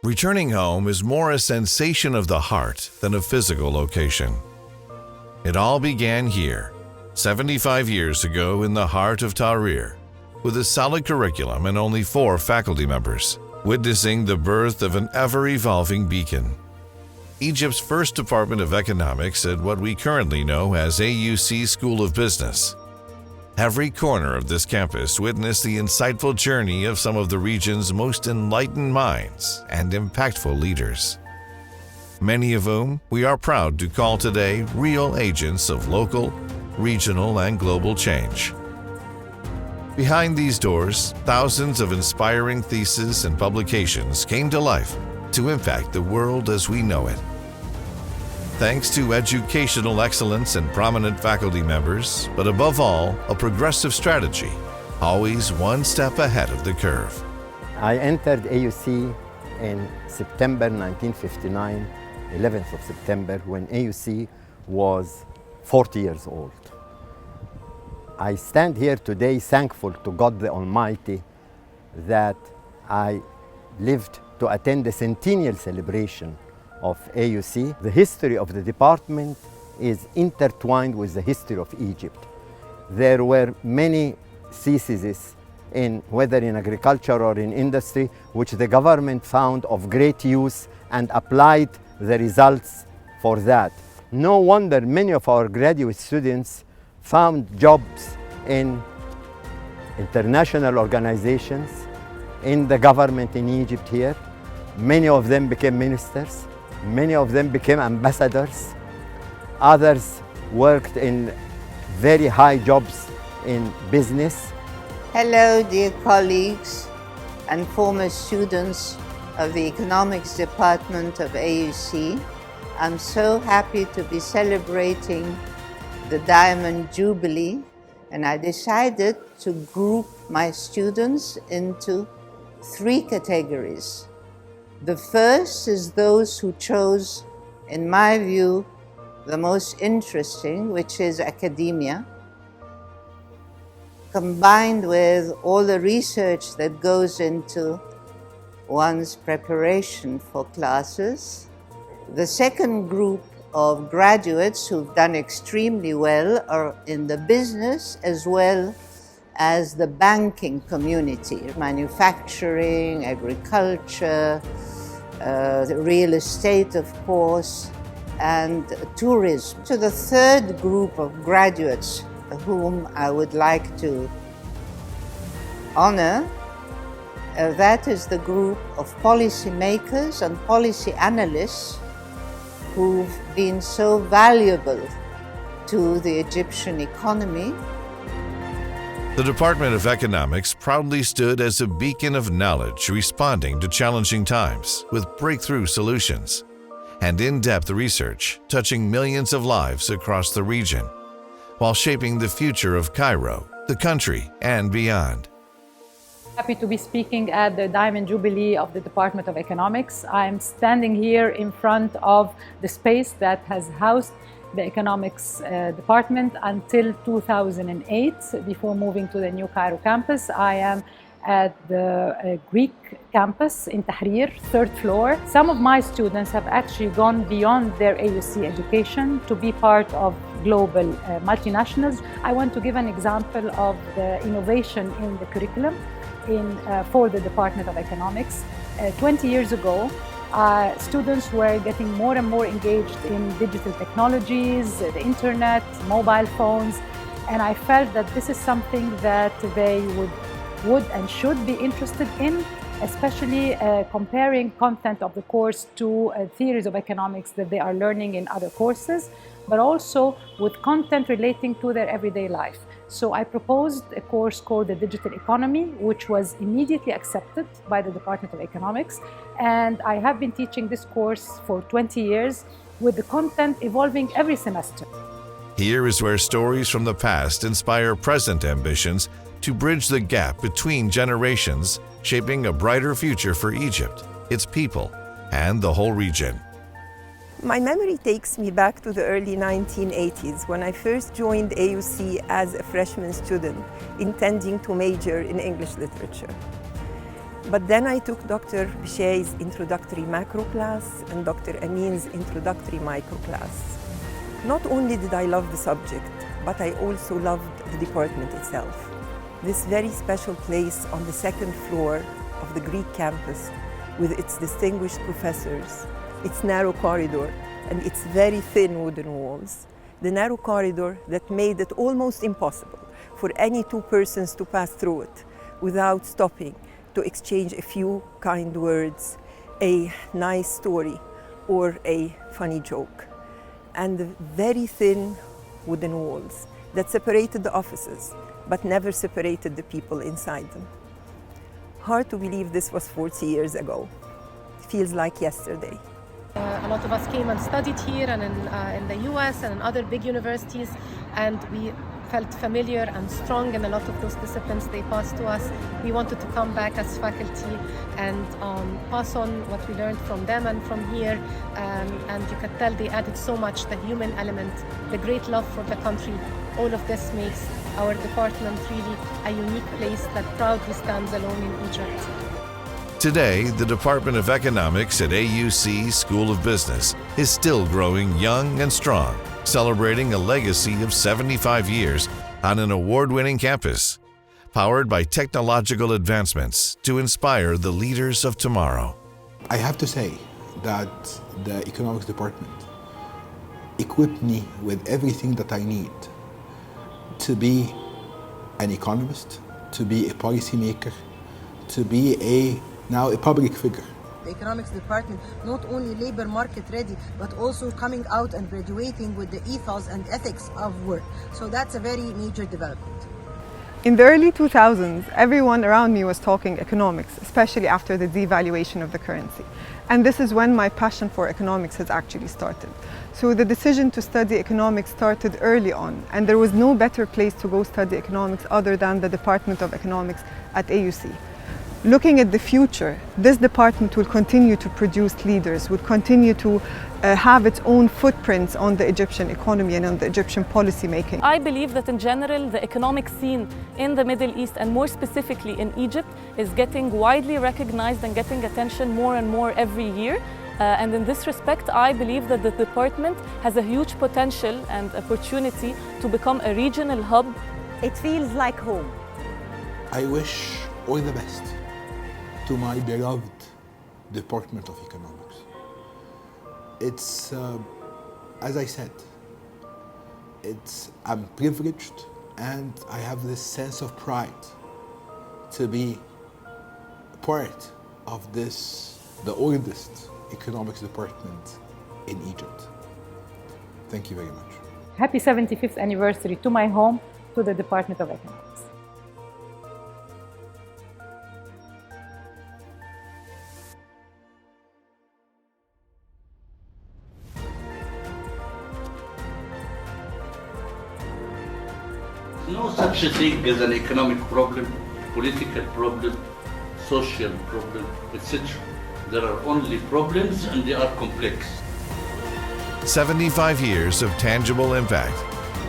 Returning home is more a sensation of the heart than a physical location. It all began here, 75 years ago in the heart of Tahrir, with a solid curriculum and only 4 faculty members, witnessing the birth of an ever-evolving beacon. Egypt's first Department of Economics at what we currently know as AUC School of Business. Every corner of this campus witnessed the insightful journey of some of the region's most enlightened minds and impactful leaders, many of whom we are proud to call today real agents of local, regional, and global change. Behind these doors, thousands of inspiring theses and publications came to life to impact the world as we know it. Thanks to educational excellence and prominent faculty members, but above all, a progressive strategy, always one step ahead of the curve. I entered AUC in September 1959, 11th of September, when AUC was 40 years old. I stand here today thankful to God the Almighty that I lived to attend the centennial celebration of AUC. The history of the department is intertwined with the history of Egypt. There were many theses whether in agriculture or in industry, which the government found of great use and applied the results for that. No wonder many of our graduate students found jobs in international organizations, in the government in Egypt here. Many of them became ministers. Many of them became ambassadors. Others worked in very high jobs in business. Hello, dear colleagues and former students of the Economics Department of AUC. I'm so happy to be celebrating the Diamond Jubilee, and I decided to group my students into 3 categories. The first is those who chose, in my view, the most interesting, which is academia, combined with all the research that goes into one's preparation for classes. The second group of graduates who've done extremely well are in the business as well as the banking community, manufacturing, agriculture, real estate, of course, and tourism. So the third group of graduates whom I would like to honor, that is the group of policymakers and policy analysts who've been so valuable to the Egyptian economy. The Department of Economics proudly stood as a beacon of knowledge responding to challenging times with breakthrough solutions and in-depth research touching millions of lives across the region, while shaping the future of Cairo, the country, and beyond. Happy to be speaking at the Diamond Jubilee of the Department of Economics. I'm standing here in front of the space that has housed the Economics Department until 2008, before moving to the New Cairo campus. I am at the Greek campus in Tahrir, 3rd floor. Some of my students have actually gone beyond their AUC education to be part of global multinationals. I want to give an example of the innovation in the curriculum for the Department of Economics. 20 years ago, students were getting more and more engaged in digital technologies, the internet, mobile phones, and I felt that this is something that they would and should be interested in, especially comparing content of the course to theories of economics that they are learning in other courses, but also with content relating to their everyday life. So I proposed a course called the Digital Economy, which was immediately accepted by the Department of Economics. And I have been teaching this course for 20 years, with the content evolving every semester. Here is where stories from the past inspire present ambitions to bridge the gap between generations, shaping a brighter future for Egypt, its people, and the whole region. My memory takes me back to the early 1980s when I first joined AUC as a freshman student intending to major in English literature. But then I took Dr. Bishai's introductory macro class and Dr. Amin's introductory micro class. Not only did I love the subject, but I also loved the department itself. This very special place on the second floor of the Greek campus with its distinguished professors, its narrow corridor, and its very thin wooden walls. The narrow corridor that made it almost impossible for any two persons to pass through it without stopping to exchange a few kind words, a nice story, or a funny joke. And the very thin wooden walls that separated the offices, but never separated the people inside them. Hard to believe this was 40 years ago. It feels like yesterday. A lot of us came and studied here and in the US and in other big universities, and we felt familiar and strong in a lot of those disciplines they passed to us. We wanted to come back as faculty and pass on what we learned from them and from here, and you could tell they added so much, the human element, the great love for the country. All of this makes our department really a unique place that proudly stands alone in Egypt. Today, the Department of Economics at AUC School of Business is still growing young and strong, celebrating a legacy of 75 years on an award-winning campus, powered by technological advancements to inspire the leaders of tomorrow. I have to say that the economics department equipped me with everything that I need to be an economist, to be a policymaker, to be now a public figure. The economics department not only labor market ready, but also coming out and graduating with the ethos and ethics of work. So that's a very major development. In the early 2000s, everyone around me was talking economics, especially after the devaluation of the currency. And this is when my passion for economics has actually started. So the decision to study economics started early on, and there was no better place to go study economics other than the Department of Economics at AUC. Looking at the future, this department will continue to produce leaders, will continue to have its own footprints on the Egyptian economy and on the Egyptian policy making. I believe that in general, the economic scene in the Middle East, and more specifically in Egypt, is getting widely recognized and getting attention more and more every year. And in this respect, I believe that the department has a huge potential and opportunity to become a regional hub. It feels like home. I wish all the best to my beloved Department of Economics. It's, as I said, I'm privileged, and I have this sense of pride to be part of the oldest economics department in Egypt. Thank you very much. Happy 75th anniversary to my home, to the Department of Economics. No such a thing as an economic problem, political problem, social problem, etc. There are only problems, and they are complex. 75 years of tangible impact,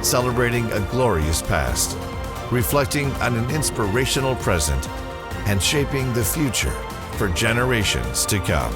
celebrating a glorious past, reflecting on an inspirational present, and shaping the future for generations to come.